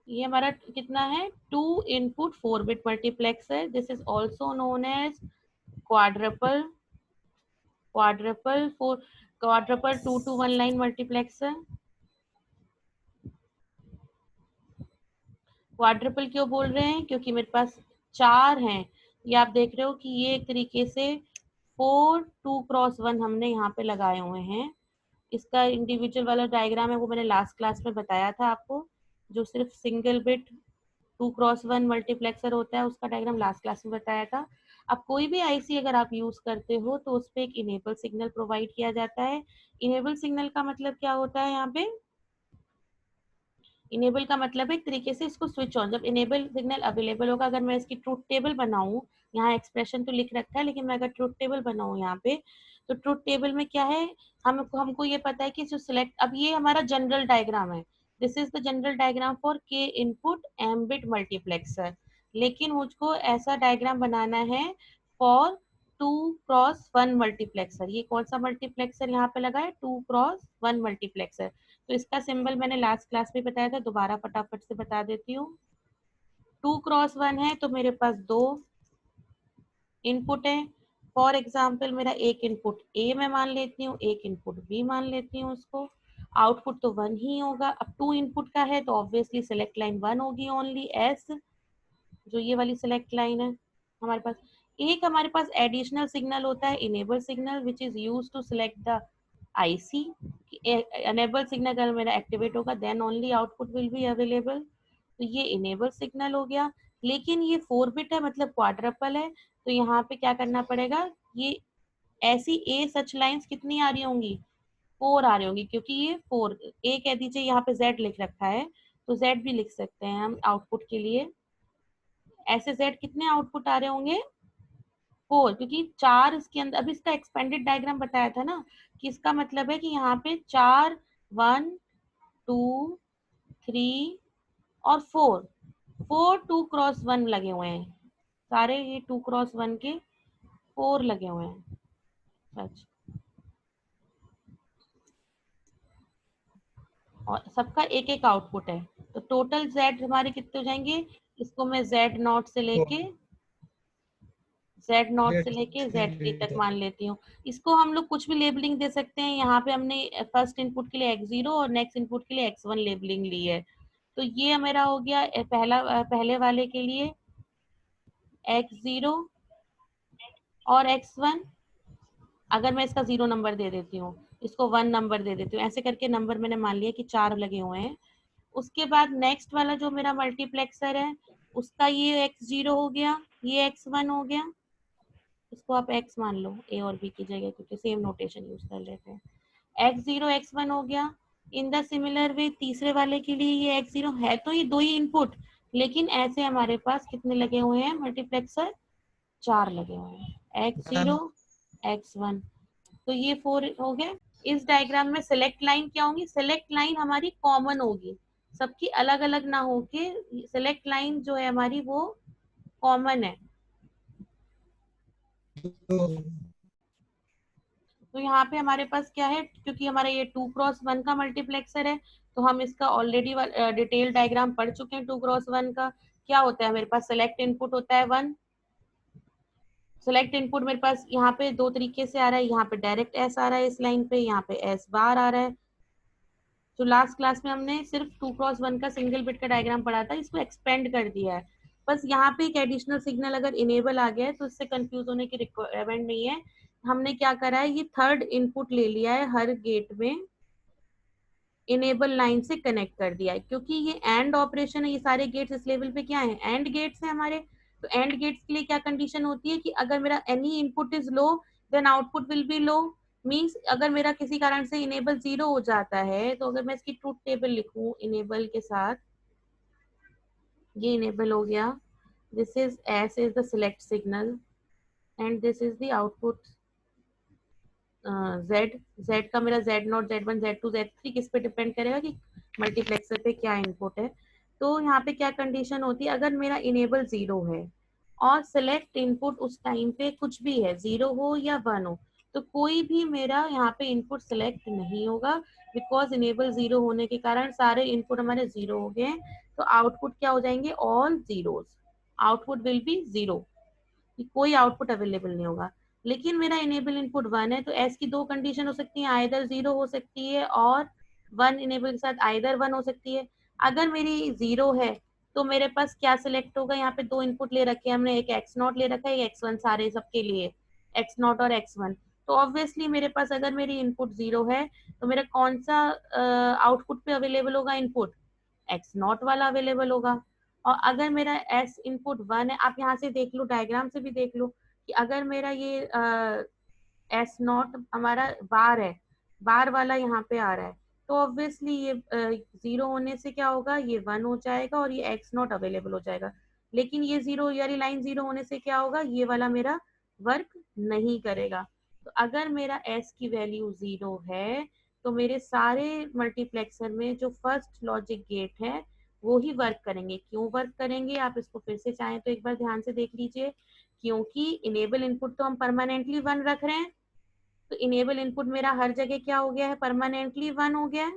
ये हमारा कितना है, 2 input 4 bit multiplexer. This is also known as quadruple, quadruple 2 to 1 line multiplexer. Quadruple क्यों बोल रहे हैं, क्योंकि मेरे पास 4 हैं। ये आप देख रहे हो कि ये एक तरीके से 4 2x1 हमने यहाँ पे लगाए हुए हैं। इसका इंडिविजुअल वाला डायग्राम है वो मैंने लास्ट क्लास में बताया था आपको, जो सिर्फ सिंगल बिट 2x1 मल्टीप्लेक्सर होता है, उसका डायग्राम लास्ट क्लास में बताया था। अब कोई भी आईसी अगर आप यूज करते हो तो उस पर एक इनेबल सिग्नल प्रोवाइड किया जाता है। इनेबल सिग्नल का मतलब क्या होता है, यहाँ पे इनेबल का मतलब है एक तरीके से इसको स्विच ऑन, जब इनेबल सिग्नल अवेलेबल होगा। अगर मैं इसकी ट्रूथ टेबल बनाऊं, यहाँ एक्सप्रेशन तो लिख रखा है, लेकिन मैं अगर ट्रूथ टेबल बनाऊं यहाँ पे, तो ट्रूथ टेबल में क्या है, हमको ये पता है कि जो सिलेक्ट, अब ये हमारा जनरल डायग्राम है। This is the general diagram for के इनपुट एम बिट मल्टीप्लेक्सर। लेकिन मुझको ऐसा डायग्राम बनाना है फॉर 2x1 मल्टीप्लेक्सर। ये कौन सा मल्टीप्लेक्सर यहाँ पे लगा है, 2x1 मल्टीप्लेक्सर। तो इसका सिंबल मैंने लास्ट क्लास में बताया था, दोबारा फटाफट से बता देती हूँ। 2x1 है तो मेरे पास 2 इनपुट है। फॉर एग्जाम्पल मेरा एक इनपुट ए मैं मान लेती हूँ, एक इनपुट बी मान लेती हूँ उसको। आउटपुट तो 1 ही होगा। अब 2 इनपुट का है तो ऑब्वियसली सिलेक्ट लाइन 1 होगी ओनली, एस जो ये वाली सिलेक्ट लाइन है हमारे पास। एक हमारे पास एडिशनल सिग्नल होता है enable signal, which is use to select the IC. Enable signal अगर मेरा एक्टिवेट होगा then only output will be available. तो ये इनेबल सिग्नल हो गया। लेकिन ये 4 बिट है, मतलब क्वाड्रपल है, तो यहाँ पे क्या करना पड़ेगा, ये ऐसी ए सच लाइंस कितनी आ रही होंगी, 4 आ रही होंगी, क्योंकि ये 4 ए कह दीजिए, यहाँ पे जेड लिख रखा है तो जेड भी लिख सकते हैं हम आउटपुट के लिए। ऐसे जेड कितने आउटपुट आ रहे होंगे, 4, क्योंकि 4 इसके अंदर। अब इसका एक्सपेंडेड डायग्राम बताया था ना, कि इसका मतलब है कि यहाँ पे 4 1 2 3 और 4 2x1 लगे हुए हैं सारे, ये 2x1 के 4 लगे हुए हैं सच। और सबका एक एक आउटपुट है, तो टोटल जेड हमारे कितने हो जाएंगे, इसको मैं Z0 से लेके Z3 तक मान लेती हूँ। इसको हम लोग कुछ भी लेबलिंग दे सकते हैं। यहाँ पे हमने फर्स्ट इनपुट के लिए x0 और नेक्स्ट इनपुट के लिए x1 लेबलिंग ली है। तो ये मेरा हो गया पहले वाले के लिए x0 और x1। अगर मैं इसका 0 नंबर दे देती हूँ, इसको 1 नंबर दे देती हूँ, ऐसे करके नंबर मैंने मान लिया कि 4 लगे हुए हैं। उसके बाद नेक्स्ट वाला जो मेरा मल्टीप्लेक्सर है, उसका ये x0 हो गया, ये x1 हो गया। इसको आप x मान लो a और b की जगह, क्योंकि सेम नोटेशन यूज कर लेते हैं। x0 x1 हो गया। इन द सिमिलर वे तीसरे वाले के लिए ये x0 है, तो ये 2 ही इनपुट, लेकिन ऐसे हमारे पास कितने लगे हुए हैं मल्टीप्लेक्सर, 4 लगे हुए हैं, x0 x1। तो ये 4 हो गए। इस डायग्राम में सिलेक्ट लाइन क्या होगी, सिलेक्ट लाइन हमारी कॉमन होगी, सबकी अलग अलग ना होके सिलेक्ट लाइन जो है हमारी वो कॉमन है। तो यहाँ पे हमारे पास क्या है, क्योंकि हमारा ये 2x1 का मल्टीप्लेक्सर है, तो हम इसका ऑलरेडी डिटेल डायग्राम पढ़ चुके हैं। 2x1 का क्या होता है, मेरे पास सिलेक्ट इनपुट होता है 1। सिलेक्ट इनपुट मेरे पास यहाँ पे 2 तरीके से आ रहा है, यहाँ पे डायरेक्ट एस आ रहा है इस लाइन पे, यहाँ पे एस बार आ रहा है। तो लास्ट क्लास में हमने सिर्फ 2x1 का सिंगल बिट का डायग्राम पढ़ा था, इसको एक्सपेंड कर दिया है। बस यहाँ पे एक एडिशनल सिग्नल अगर इनेबल आ गया है तो इससे कंफ्यूज होने की रिक्वायरमेंट नहीं है। हमने क्या करा है, ये थर्ड इनपुट ले लिया है, हर गेट में इनेबल लाइन से कनेक्ट कर दिया है, क्योंकि ये एंड ऑपरेशन है। ये सारे गेट्स इस लेवल पे क्या है, एंड गेट्स है हमारे। तो एंड गेट्स के लिए क्या कंडीशन होती है कि अगर मेरा any input is low then output will be low. Means अगर मेरा किसी कारण से इनेबल 0 हो जाता है, तो अगर मैं इसकी ट्रूथ टेबल लिखूं इनेबल के साथ, ये इनेबल हो गया, this is S is the select signal and this is the output Z का मेरा Z0 Z1 Z2 Z3 किस पे डिपेंड करेगा कि मल्टीप्लेक्सर पे क्या इनपुट है। तो यहाँ पे क्या कंडीशन होती है, अगर मेरा इनेबल 0 है और सिलेक्ट इनपुट उस टाइम पे कुछ भी है, 0 हो या 1 हो, तो कोई भी मेरा यहाँ पे इनपुट सिलेक्ट नहीं होगा, बिकॉज इनेबल जीरो होने के कारण सारे इनपुट हमारे जीरो हो गए, तो आउटपुट क्या हो जाएंगे, all zeros, output will B zero, कोई आउटपुट अवेलेबल नहीं होगा। लेकिन मेरा इनेबल इनपुट वन है, तो एस की दो कंडीशन हो सकती है, आइदर जीरो हो सकती है और वन इनेबल के साथ आइदर वन हो सकती है। अगर मेरी जीरो है तो मेरे पास क्या सिलेक्ट होगा, यहाँ पे दो इनपुट ले रखे हैं हमने, एक एक्स नॉट ले रखा है, एक एक्स वन, सारे सबके लिए एक्स नॉट और एक्स वन। तो ऑब्वियसली मेरे पास अगर मेरी इनपुट जीरो है तो मेरा कौन सा आउटपुट पे अवेलेबल होगा, इनपुट एक्स नॉट वाला अवेलेबल होगा। और अगर मेरा एस इनपुट वन है, आप यहाँ से देख लो, डायग्राम से भी देख लो कि अगर मेरा ये एस नॉट हमारा बार है, बार वाला यहाँ पे आ रहा है, तो ऑब्वियसली ये जीरो होने से क्या होगा, ये वन हो जाएगा और ये एक्स नॉट अवेलेबल हो जाएगा। लेकिन ये जीरो यानी लाइन जीरो होने से क्या होगा, ये वाला मेरा वर्क नहीं करेगा। तो अगर मेरा एस की वैल्यू जीरो है तो मेरे सारे मल्टीप्लेक्सर में जो फर्स्ट लॉजिक गेट है वो ही वर्क करेंगे। क्यों वर्क करेंगे, आप इसको फिर से चाहें तो एक बार ध्यान से देख लीजिए। क्योंकि इनेबल इनपुट तो हम परमानेंटली वन रख रहे हैं, तो इनेबल इनपुट मेरा हर जगह क्या हो गया है, परमानेंटली वन हो गया है,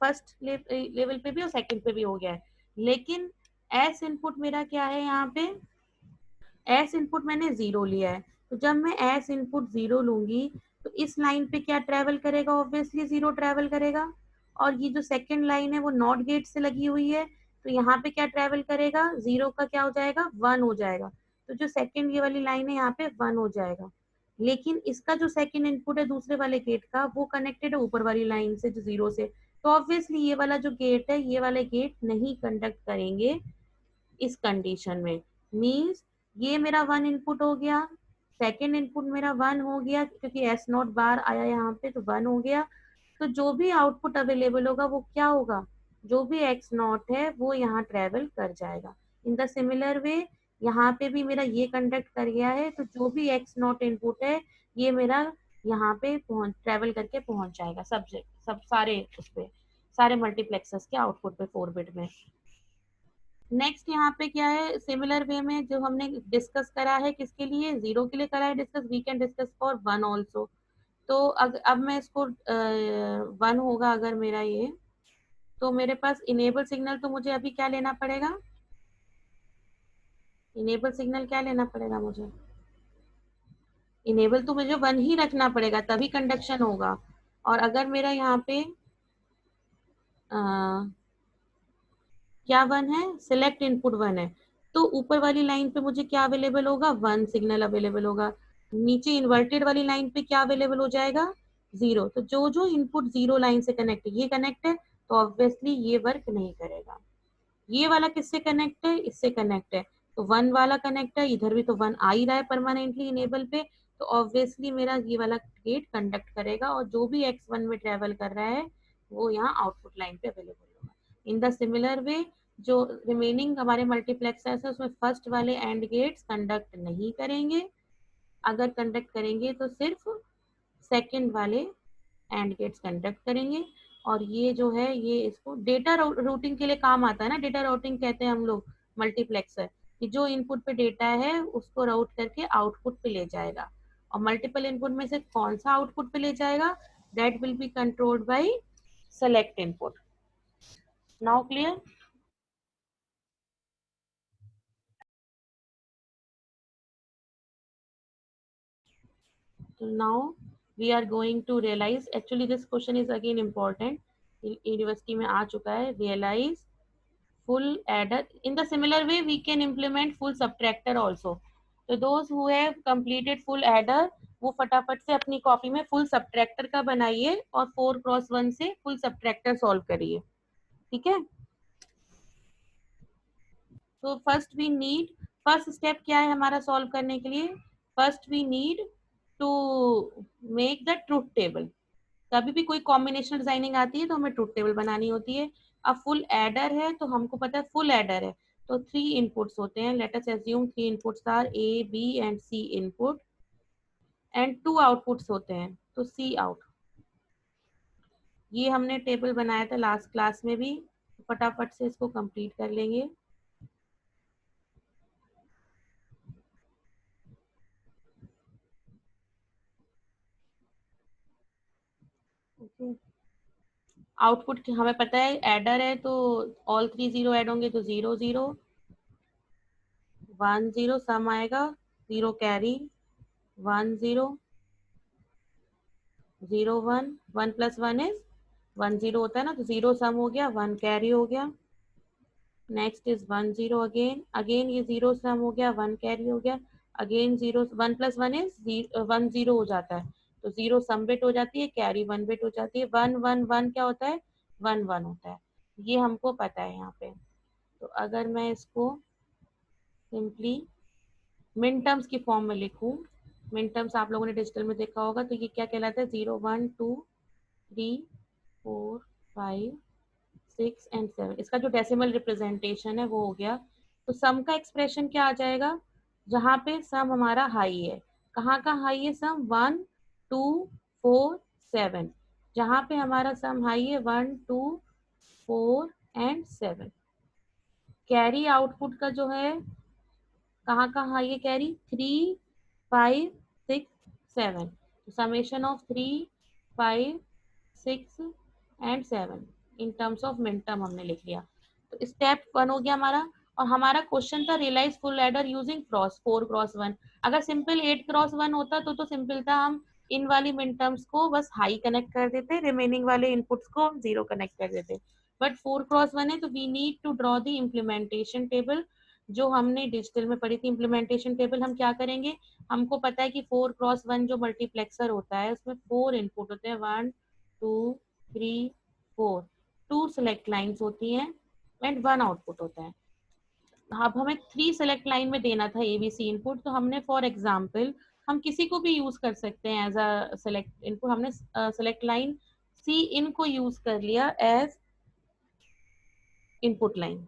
फर्स्ट लेवल पे भी और सेकंड पे भी हो गया है। लेकिन एस इनपुट मेरा क्या है, यहाँ पे एस इनपुट मैंने जीरो लिया है, तो जब मैं एस इनपुट जीरो लूंगी तो इस लाइन पे क्या ट्रेवल करेगा, ऑब्वियसली जीरो ट्रेवल करेगा। और ये जो सेकंड लाइन है वो नॉट गेट से लगी हुई है, तो यहाँ पे क्या ट्रेवल करेगा, जीरो का क्या हो जाएगा, वन हो जाएगा। तो जो सेकंड ये वाली लाइन है यहाँ पे वन हो जाएगा। लेकिन इसका जो सेकंड इनपुट है दूसरे वाले गेट का, वो कनेक्टेड है ऊपर वाली लाइन से जो जीरो से, तो ऑब्वियसली ये वाला जो गेट है, ये वाले गेट नहीं कंडक्ट करेंगे इस कंडीशन में। मीन्स ये मेरा वन इनपुट हो गया, सेकेंड इनपुट मेरा वन हो गया क्योंकि एस नॉट बार आया यहाँ पे तो वन हो गया। तो जो भी आउटपुट अवेलेबल होगा वो क्या होगा, जो भी एक्स नॉट है वो यहाँ ट्रेवल कर जाएगा। इन द सिमिलर वे यहाँ पे भी मेरा ये कंडक्ट कर गया है, तो जो भी एक्स नॉट इनपुट है ये मेरा यहाँ पे पहुंच ट्रेवल करके पहुंच जाएगा सब सारे उस पे, सारे मल्टीप्लेक्सर्स के आउटपुट पे 4 बिट में। नेक्स्ट यहाँ पे क्या है, सिमिलर वे में जो हमने डिस्कस करा है, किसके लिए, जीरो के लिए करा है discuss, we can discuss for one also. तो अब मैं इसको वन होगा अगर मेरा ये, तो मेरे पास इनेबल सिग्नल तो मुझे अभी क्या लेना पड़ेगा, इनेबल सिग्नल क्या लेना पड़ेगा मुझे, इनेबल तो मुझे वन ही रखना पड़ेगा तभी कंडक्शन होगा। और अगर मेरा यहाँ पे क्या वन है, सिलेक्ट इनपुट वन है, तो ऊपर वाली लाइन पे मुझे क्या अवेलेबल होगा, वन सिग्नल अवेलेबल होगा। नीचे इन्वर्टेड वाली लाइन पे क्या अवेलेबल हो जाएगा, जीरो। तो जो जो इनपुट जीरो लाइन से कनेक्ट है, ये कनेक्ट है, तो ऑब्वियसली ये वर्क नहीं करेगा। ये वाला किससे कनेक्ट है, इससे कनेक्ट है, तो वन वाला कनेक्ट है, इधर भी तो वन आ ही रहा है परमानेंटली इनेबल पे, तो ऑब्वियसली मेरा ये वाला गेट कंडक्ट करेगा और जो भी एक्स वन में ट्रेवल कर रहा है वो यहाँ आउटपुट लाइन पे अवेलेबल होगा। इन द सिमिलर वे जो रिमेनिंग हमारे मल्टीप्लेक्सर्स है उसमें फर्स्ट वाले एंड गेट्स कंडक्ट नहीं करेंगे, अगर कंडक्ट करेंगे तो सिर्फ सेकंड वाले एंड गेट्स कंडक्ट करेंगे। और ये जो है ये इसको डेटा रूटिंग के लिए काम आता है ना, डेटा राउटिंग कहते हैं हम लोग मल्टीप्लेक्सर, कि जो इनपुट पे डेटा है उसको राउट करके आउटपुट पे ले जाएगा। और मल्टीपल इनपुट में से कौन सा आउटपुट पे ले जाएगा, that will be controlled by select input. Now clear. So now we are going to realize, actually this question is again important, university में आ चुका है, realize full adder, in the similar way we can implement full subtractor also। तो those who have completed full adder वो फटाफट से अपनी copy में full subtractor का बनाइए और 4x1 से फुल सब्ट्रैक्टर सॉल्व करिए, ठीक है। तो first we need, first step क्या है हमारा सॉल्व करने के लिए, first we need to make the truth table. कभी भी कोई कॉम्बिनेशन डिजाइनिंग आती है तो हमें ट्रूथ टेबल बनानी होती है। अब फुल एडर है तो हमको पता है फुल एडर है तो 3 इनपुट्स होते हैं, let us assume 3 inputs are A B and C input and 2 outputs होते हैं, तो सी आउट। ये हमने टेबल बनाया था लास्ट क्लास में भी, फटाफट से इसको कंप्लीट कर लेंगे। ओके आउटपुट हमें पता है एडर है, तो ऑल 3 0 ऐड होंगे तो 0 0 1 0 सम आएगा, 0 कैरी 1 0 0 1 1 प्लस 1 इज 1 0 होता है ना, तो 0 सम हो गया, 1 कैरी हो गया। नेक्स्ट इज 1 0 अगेन, अगेन ये 0 सम हो गया, 1 कैरी हो गया। अगेन 0 1 प्लस 1 इज 1 0 हो जाता है, तो 0 सम बिट हो जाती है, कैरी 1 बिट हो जाती है। 1 1 1 क्या होता है, 1 1 होता है, ये हमको पता है यहाँ पे। तो अगर मैं इसको सिंपली मिन टर्म्स की फॉर्म में लिखूं, मिन टर्म्स आप लोगों ने डिजिटल में देखा होगा, तो ये क्या कहलाता है, 0 1 2 3 4 5 6 एंड 7, इसका जो डेसिमल रिप्रेजेंटेशन है वो हो गया। तो सम का एक्सप्रेशन क्या आ जाएगा, जहाँ पे सम हमारा हाई है, कहाँ का हाई है सम, 1 2 4 7, जहाँ पे हमारा सम हाई है 1 2 4 एंड 7। कैरी आउटपुट का जो है, कहाँ का हाई है carry, 3 5 6 7, summation of 3 5 6 and 7 in terms of min term हमने लिख लिया। तो स्टेप 1 हो गया हमारा। और हमारा क्वेश्चन था realize full adder using cross 4 cross 1। अगर सिंपल 8 क्रॉस 1 होता तो सिंपल था, हम इन वाली मिन टर्म्स को बस हाई कनेक्ट कर देते, रिमेनिंग वाले इनपुट्स को हम जीरो कनेक्ट कर देते। बट 4 क्रॉस 1 है, तो we need to draw the implementation table, जो हमने डिजिटल में पढ़ी थी। इम्प्लीमेंटेशन टेबल हम क्या करेंगे, हमको पता है कि 4 क्रॉस 1 जो मल्टीप्लेक्सर होता है उसमें 4 इनपुट होते हैं, 1 2 3 4, 2 सेलेक्ट लाइंस होती हैं एंड 1 आउटपुट होता है। अब हमें 3 सेलेक्ट लाइन में देना था एबीसी इनपुट, तो हमने फॉर एग्जांपल, हम किसी को भी यूज कर सकते हैं एज अ सेलेक्ट इनपुट, हमने सेलेक्ट लाइन सी इन को यूज कर लिया एज इनपुट लाइन।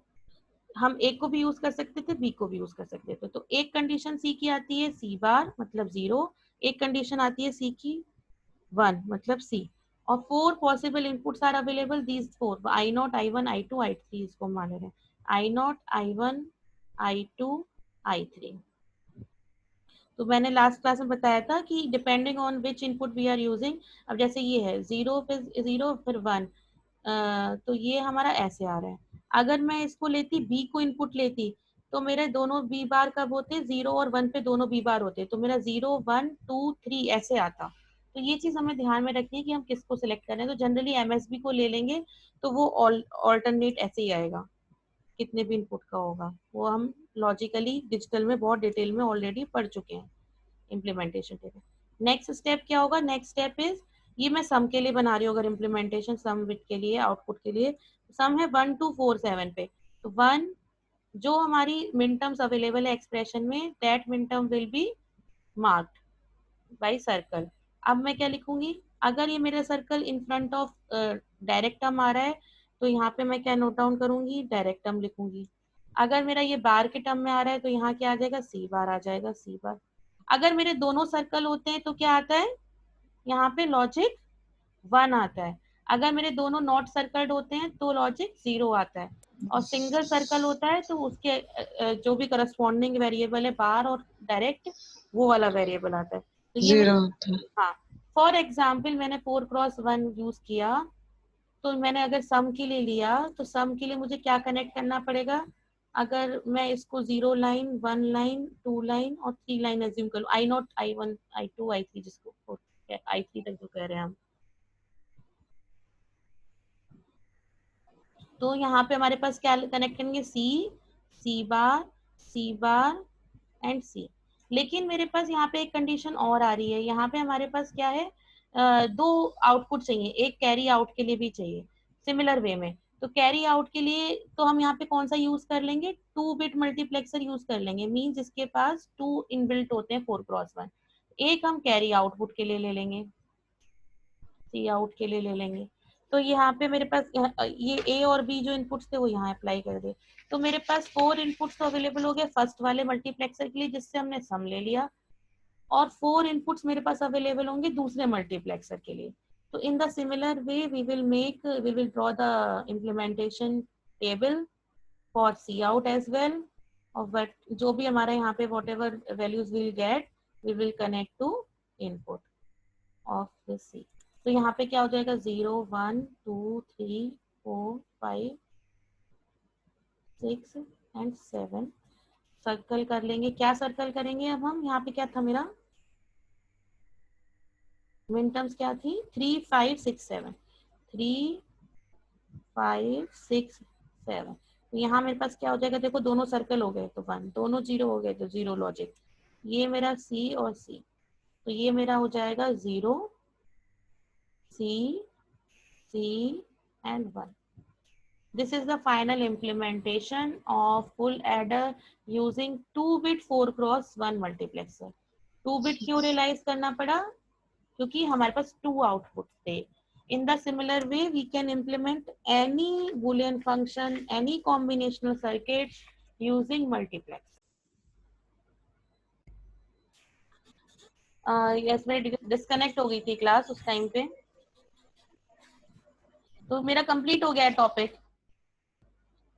हम ए को भी यूज कर सकते थे, बी को भी यूज कर सकते थे। तो एक कंडीशन सी की आती है सी बार मतलब 0, एक कंडीशन आती है सी की 1 मतलब सी, और 4 possible inputs are available, these 4 I naught I one I two I three, इसको मान रहे हैं I naught I one I two I three. तो मैंने लास्ट क्लास में बताया था कि depending on which input we are using, अब जैसे ये है 0 फिर 0 फिर 1, तो ये हमारा ऐसे आ रहा है। अगर मैं इसको लेती बी को इनपुट लेती, तो मेरे दोनों बी बार कब होते, 0 और 1 पे दोनों बी बार होते, तो मेरा 0 1 2 3 ऐसे आता। तो ये चीज हमें ध्यान में रखनी है कि हम किसको सिलेक्ट करें। तो जनरली एमएसबी को ले लेंगे, तो वो ऑल्टरनेट ऐसे ही आएगा, कितने भी इनपुट का होगा वो हम लॉजिकली डिजिटल में बहुत डिटेल में ऑलरेडी पढ़ चुके हैं इम्प्लीमेंटेशन टेबल। नेक्स्ट स्टेप क्या होगा, नेक्स्ट स्टेप इज, ये मैं सम के लिए बना रही हूँ, अगर इम्प्लीमेंटेशन सम बिट के लिए आउटपुट के लिए, सम है 1 2 4 7 पे, तो 1 जो हमारी मिन टर्म्स अवेलेबल है एक्सप्रेशन में, that min term will be marked by circle. अब मैं क्या लिखूंगी, अगर ये मेरा circle in front of direct term आ रहा है, तो यहाँ पे मैं क्या नोट डाउन करूंगी, डायरेक्ट टर्म लिखूंगी। अगर मेरा ये बार के टर्म में आ रहा है, तो यहाँ क्या आ जाएगा, सी बार आ जाएगा, सी बार। अगर मेरे दोनों सर्कल होते हैं तो क्या आता है, यहाँ पे लॉजिक 1 आता है। अगर मेरे दोनों नॉट सर्कल्ड होते हैं तो लॉजिक 0 आता है। और सिंगल सर्कल होता है तो उसके जो भी करस्पॉन्डिंग वेरिएबल है बार और डायरेक्ट, वो वाला वेरिएबल आता है। तो ये जीरो मेरे, होता है। हाँ, फॉर एग्जाम्पल मैंने 4 क्रॉस 1 यूज किया, तो मैंने अगर सम के लिए लिया, तो सम के लिए मुझे क्या कनेक्ट करना पड़ेगा, अगर मैं इसको 0 लाइन 1 लाइन 2 लाइन और 3 लाइन एज्यूम करूँ, I naught I one I two I three, जिसको आई थ्री तक जो कह रहे हैं हम, तो यहाँ पे हमारे पास क्या कनेक्ट करेंगे, सी सी बार एंड सी। लेकिन मेरे पास यहाँ पे एक कंडीशन और आ रही है, यहाँ पे हमारे पास क्या है, दो आउटपुट चाहिए, एक कैरी आउट के लिए भी चाहिए सिमिलर वे में। तो कैरी आउट के लिए तो हम यहाँ पे कौन सा यूज कर लेंगे, 2 बिट मल्टीप्लेक्सर यूज कर लेंगे, मीन जिसके पास 2 इनबिल्ट होते हैं 4 क्रॉस 1। एक हम कैरी आउटपुट के लिए ले लेंगे, सी आउट के लिए ले लेंगे। तो यहाँ पे मेरे पास ये ए और बी जो इनपुट्स थे वो यहाँ अप्लाई कर दे। तो मेरे पास 4 इनपुट्स तो अवेलेबल हो गए फर्स्ट वाले मल्टीप्लेक्सर के लिए, जिससे हमने सम ले लिया, और 4 इनपुट्स मेरे पास अवेलेबल होंगे दूसरे मल्टीप्लेक्सर के लिए। तो in the similar way we will draw the implementation table for C out as well, और बट जो भी हमारा यहाँ पे whatever values will get, we will connect to input of the C. तो यहाँ पे क्या हो जाएगा 0 1 2 3 4 5 6 एंड 7। सर्कल कर लेंगे। क्या सर्कल करेंगे अब हम? यहाँ पे क्या था मेरा? मिन टर्म्स क्या थी? 3 5 6 7। 3 5 6 7। तो यहाँ मेरे पास क्या हो जाएगा? देखो दोनों सर्कल हो गए तो 1, दोनों 0 हो गए तो 0 लॉजिक। ये मेरा C और C, तो ये मेरा हो जाएगा 0 C C and 1। This is the final implementation of full adder using 2-bit 4x1 multiplexer। 2-bit क्यों रियलाइज करना पड़ा? क्योंकि हमारे पास 2 आउटपुट थे। In the similar way, we can implement any Boolean function, any combinational circuit using multiplex। Yes, मेरी disconnect हो गई थी क्लास उस टाइम पे, तो मेरा कंप्लीट हो गया है टॉपिक।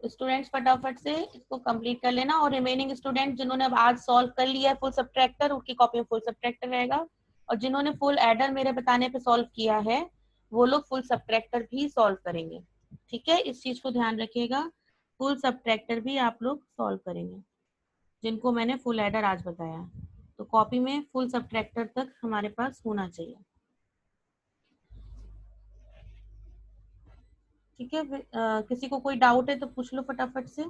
स्टूडेंट्स फटाफट से इसको कंप्लीट कर लेना, और रिमेनिंग स्टूडेंट जिन्होंने अब आज सॉल्व कर लिया है फुल सब्ट्रैक्टर, उनकी कॉपी में फुल सब्ट्रैक्टर रहेगा, और जिन्होंने फुल एडर मेरे बताने पे सॉल्व किया है वो लोग फुल सब्ट्रैक्टर भी सॉल्व करेंगे। ठीक है, इस चीज को ध्यान रखिएगा, फुल सब्ट्रैक्टर भी आप लोग सॉल्व करेंगे जिनको मैंने फुल एडर आज बताया है। तो कॉपी में फुल सब्ट्रैक्टर तक हमारे पास होना चाहिए। ठीक है, किसी को कोई डाउट है तो पूछ लो फटाफट से।